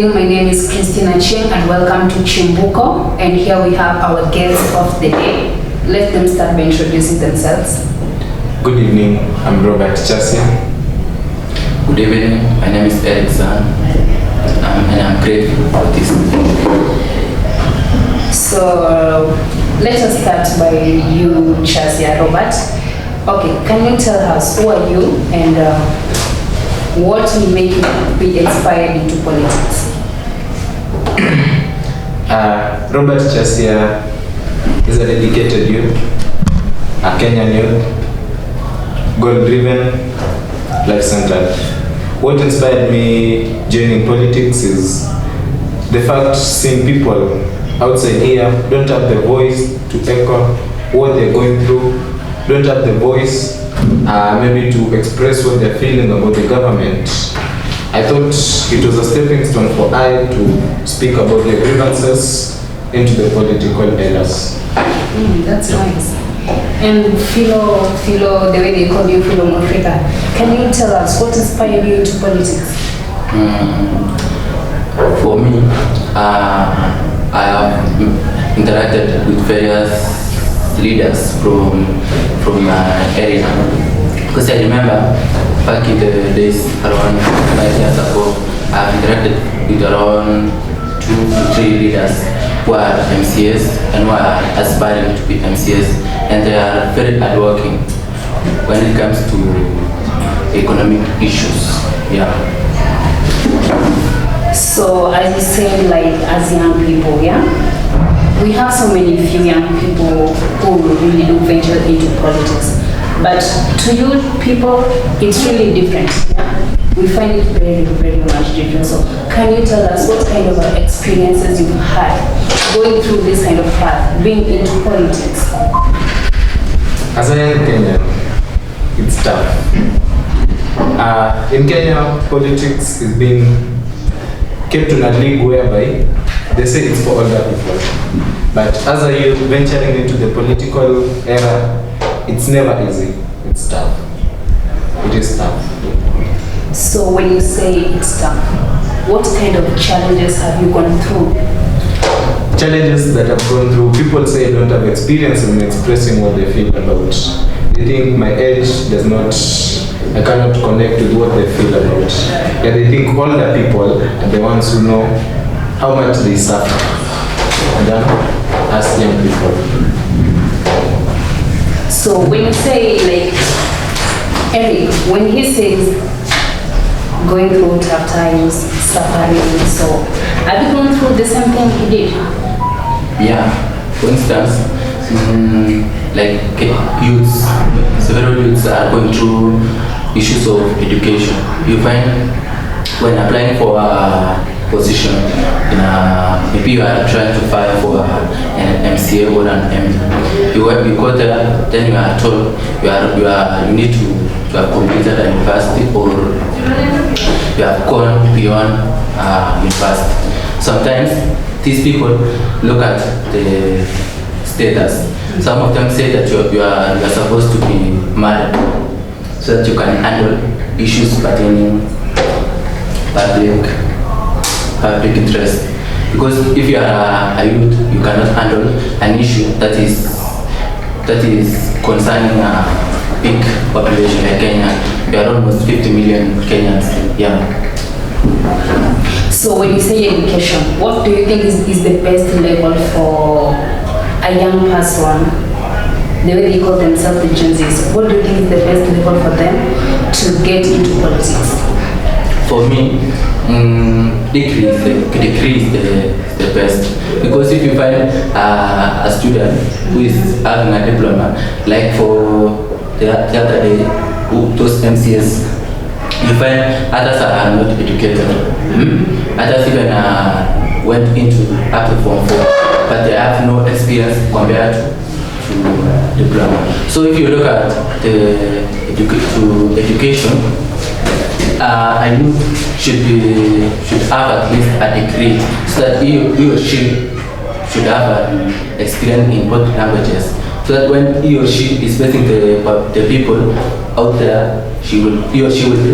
evening. My name is Christina Ching and welcome to Chimbuko. And here we have our guests of the day. Let them start by introducing themselves. Good evening. I'm Robert Chasia. Good evening. My name is Eric San. And I'm grateful for this. So let us start by you, Chasia. Robert. Okay, can you tell us who are you and what will make you be inspired into politics? Robert Chasia is a dedicated youth, a Kenyan youth, goal-driven, life-centered. What inspired me joining politics is the fact seeing people outside here don't have the voice to echo what they're going through, don't have the voice maybe to express what they're feeling about the government. I thought it was a stepping stone for I to speak about the grievances into the political eras. That's nice. And Philo, the way they call you Philo Mwafrika, can you tell us what inspired you into politics? For me, I have interacted with various leaders from my area. Because I remember back in the days, around 5 years ago, I've interacted with around 2 to 3 leaders who are MCS and who are aspiring to be MCS, and they are very hardworking when it comes to economic issues. Yeah. So as you said, like as young people, yeah, we have so many few young people who really do venture into politics. But to you people, it's really different. Yeah? We find it very, very much different. So can you tell us what kind of experiences you've had going through this kind of path, being into politics? As a young Kenyan, it's tough. In Kenya, politics is being kept in a league whereby they say it's for older people. But as a youth venturing into the political era, it's never easy. It's tough. It is tough. So when you say it's tough, what kind of challenges have you gone through? Challenges that I've gone through, people say I don't have experience in expressing what they feel about. They think my age does not, I cannot connect with what they feel about. Yeah, they think older people are the ones who know how much they suffer than us young people. So when you say, like, Eric, when he says going through tough times, suffering, so have you gone through the same thing he did? Yeah. For instance, like youths, several youths are going through issues of education. You find when applying for a position in maybe you are trying to file for an MCA or an MD. You go there, then you are told you need to have completed a university or you have gone beyond university. Sometimes these people look at the status. Some of them say that you are supposed to be married so that you can handle issues pertaining public interest. Because if you are a youth, you cannot handle an issue that is concerning a big population like Kenya. We are almost 50 million Kenyans. Yeah. So when you say education, what do you think is the best level for a young person? The way they call themselves the Gen Zs, what do you think is the best level for them to get into politics? For me, degree is the best, because if you find a student who is having a diploma, like for the other day, those MCS, you find others are not educated. Others even went into up to Form 4, but they have no experience compared to diploma. So if you look at the education, a youth should have at least a degree, so that he or she should have an experience in both languages, so that when he or she is facing the people out there, he or she will be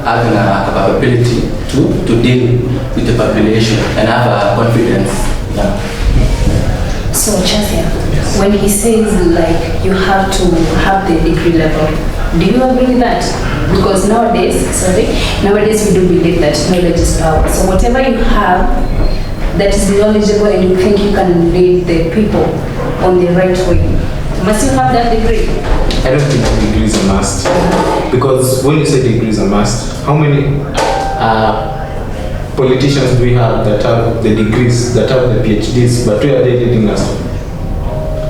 having a capability to deal with the population and have a confidence. Yeah. So Chasia, when he says like you have to have the degree level, do you agree with that? Because nowadays we do believe that knowledge is power. So whatever you have that is knowledgeable and you think you can lead the people on the right way, must you have that degree? I don't think degree is a must. Because when you say degree is a must, how many politicians do we have that have the degrees, that have the PhDs, but where are they leading us to?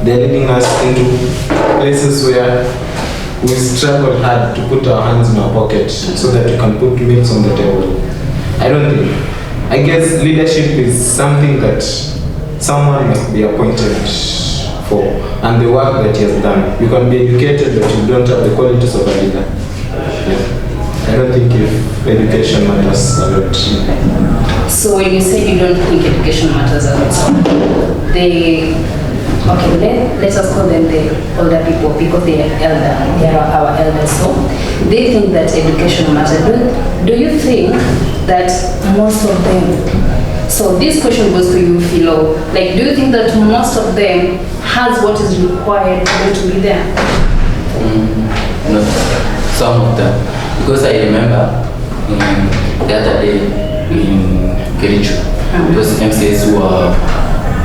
They're leading us into places where we struggle hard to put our hands in our pocket so that we can put meals on the table. I don't think. I guess leadership is something that someone must be appointed for, and the work that he has done. You can be educated, but you don't have the qualities of a leader. Yeah. I don't think if education matters a lot. So when you say you don't think education matters a lot, let us call them the older people because they are our elders. So they think that education matters. Do you think that most of them, so this question goes to you, Philo, like do you think that most of them has what is required for them to be there? No, some of them. Because I remember the other day in Kericho, those MCs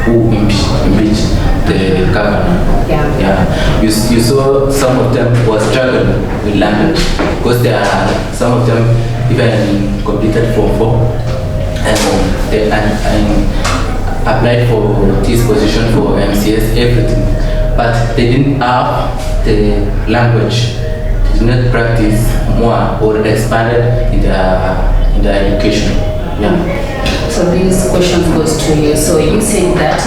who impeached the governor. Yeah. You saw some of them were struggling with language because there are some of them even completed Form 4 and they applied for this position for MCS, everything, but they didn't have the language. Did not practice more or expanded in the education. Yeah. So this question goes to you. So you said that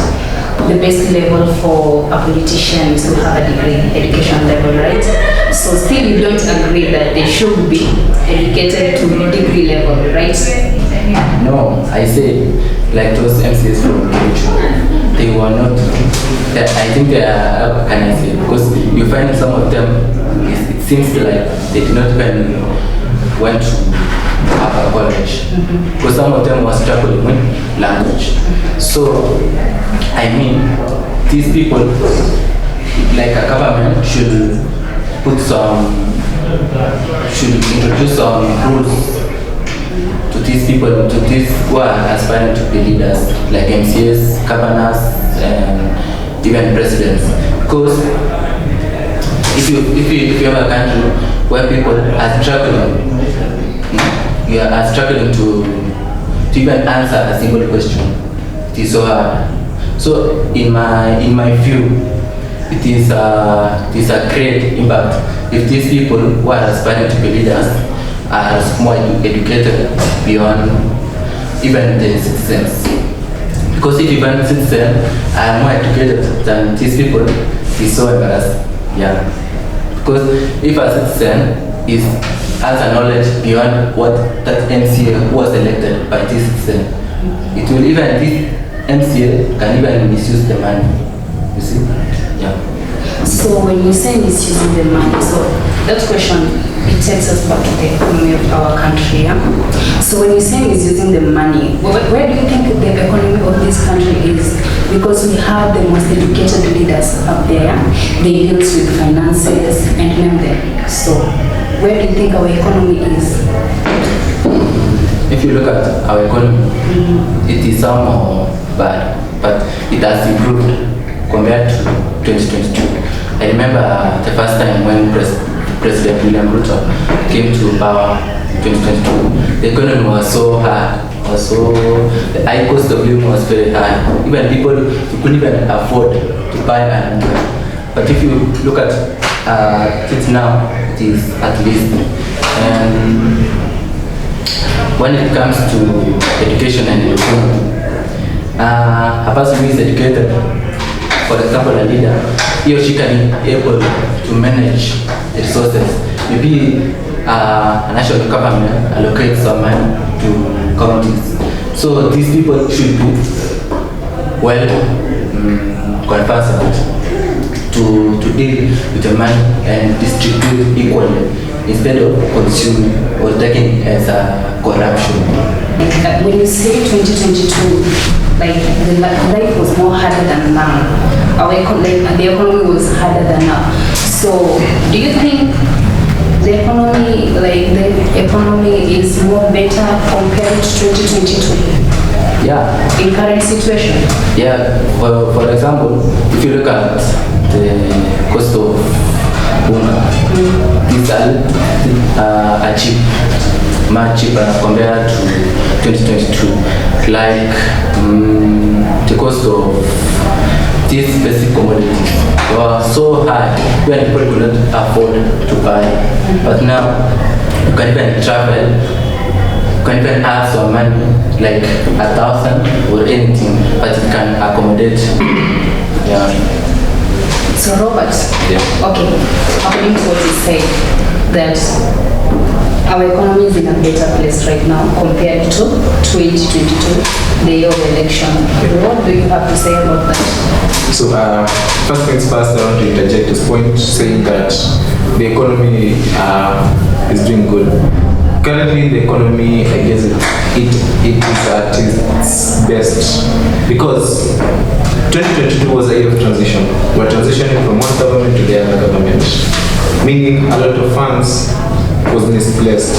the best level for a politician is to have a degree, education level, right? So still you don't agree that they should be educated to degree level, right? No, I say like those MCs from Kericho, they were not. I think they are, how can I say? Because you find some of them. It seems like they did not even went to a college because some of them were struggling with language. So, I mean, these people, like a government, should introduce some rules to these people, to these who are aspiring to be leaders, like MCS, governors, and even presidents, because if you have a country where people are struggling, you are struggling to even answer a single question, it is so hard. So in my view, it is a great impact if these people who are aspiring to be leaders are more educated beyond even the citizens. Because if even citizens are more educated than these people, it's so embarrassing. Yeah. Because if a citizen has a knowledge beyond what that MCA was elected by this citizen, it will even, this MCA can even misuse the money. You see? Yeah. So when you say misusing the money, so that question, it takes us back to the economy of our country. Yeah? So when you say misusing the money, where do you think the economy of this country is? Because we have the most educated leaders up there. They deal with finances and name them. So where do you think our economy is? If you look at our economy, it is somehow bad, but it has improved compared to 2022. I remember the first time when President William Ruto came to power in 2022, the economy was so hard. Also, the high cost of living was very high. Even people who couldn't even afford to buy an income. But if you look at it now, it is at least. And when it comes to education and economy, a person who is educated, for example, a leader, he or she can be able to manage the resources. Maybe a national government allocates some money to counties. So these people should be well conversant to deal with the money and distribute equally instead of consuming or taking it as a corruption. When you say 2022, like the life was more harder than now. The economy was harder than now. So do you think the economy is more better compared to 2022? Yeah. In current situation? Yeah. For example, if you look at the cost of bunga, these are cheap, much cheaper compared to 2022. Like the cost of these basic commodities were so high when people could not afford to buy. But now you can even travel, you can even have some money like 1,000 or anything, but it can accommodate. Yeah. So Robert, okay, according to what you say, that our economy is in a better place right now compared to 2022, the year of election. What do you have to say about that? So first things first, I want to interject this point saying that the economy is doing good. Currently, the economy, I guess it is at its best because 2022 was a year of transition. We're transitioning from one government to the other government, meaning a lot of funds was misplaced.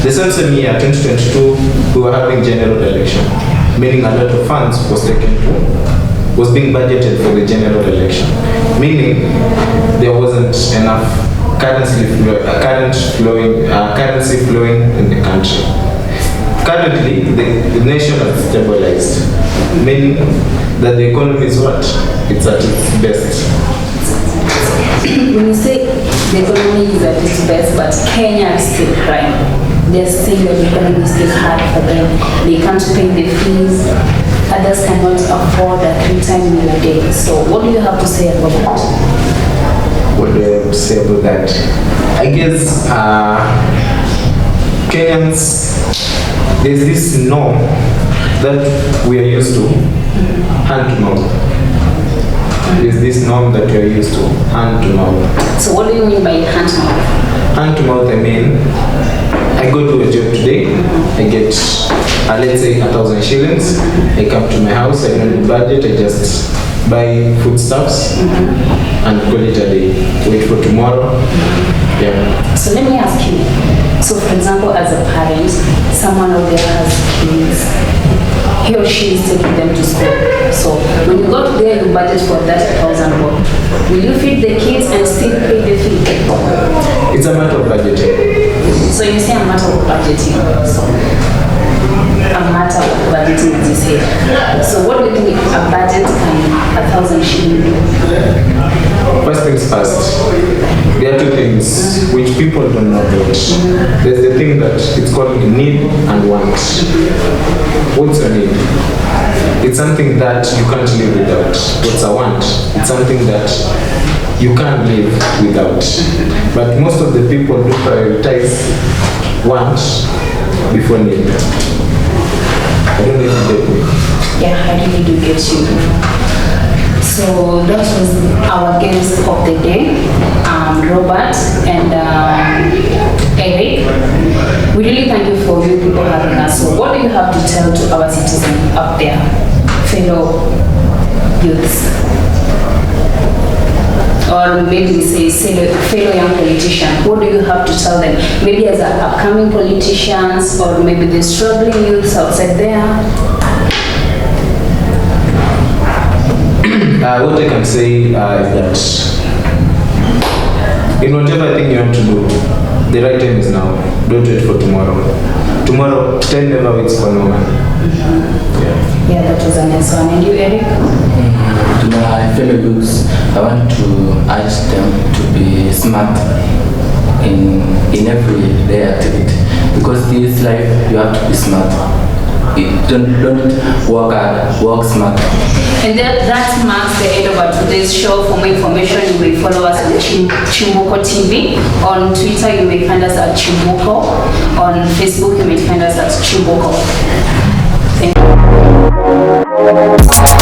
The same year, 2022, we were having general election, meaning a lot of funds was being budgeted for the general election, meaning there wasn't enough currency flowing in the country. Currently, the nation has stabilized, meaning that the economy is what? It's at its best. When you say the economy is at its best, but Kenya is still crying. They're saying that the economy is still hard for them. They can't pay the fees. Others cannot afford a 3-time meal a day. So what do you have to say about that? What do I have to say about that? I guess Kenyans, there's this norm that we are used to, hand to mouth. There's this norm that we are used to, hand to mouth. So what do you mean by hand to mouth? Hand to mouth, I mean, I go to a job today, I get, let's say 1,000 shillings, I come to my house, I don't budget, I just buy foodstuffs and call it a day. Wait for tomorrow. Yeah. So let me ask you. So for example, as a parent, someone out there has kids, he or she is taking them to school. So when you go to there, you budget for that 1,000 won. Will you feed the kids and still pay the fee? It's a matter of budgeting. So you say a matter of budgeting. So a matter of budgeting, as you say. So what do you think a budget can 1,000 shillings do? First things first, there are two things which people don't know about. There's the thing that it's called need and want. What's a need? It's something that you can't live without. What's a want? It's something that you can't live without. But most of the people do prioritize want before need. I don't know if you get me. Yeah, I really do get you. So that was our guest of the day, Robert and Eric. We really thank you for you people having us. So what do you have to tell to our citizens up there, fellow youths? Or maybe say fellow young politicians, what do you have to tell them? Maybe as upcoming politicians or maybe the struggling youths outside there? What I can say is that in whatever thing you want to do, the right time is now. Don't wait for tomorrow. Tomorrow, time never waits for no one. Yeah, that was a nice one. And you, Eric? To my fellow youths, I want to urge them to be smart in every day activity, because this life you have to be smart. Don't work hard, work smart. And that marks the end of our today's show. For more information, you may follow us on Chimbuko TV. On Twitter, you may find us at Chimbuko. On Facebook, you may find us at Chimbuko. Thank you.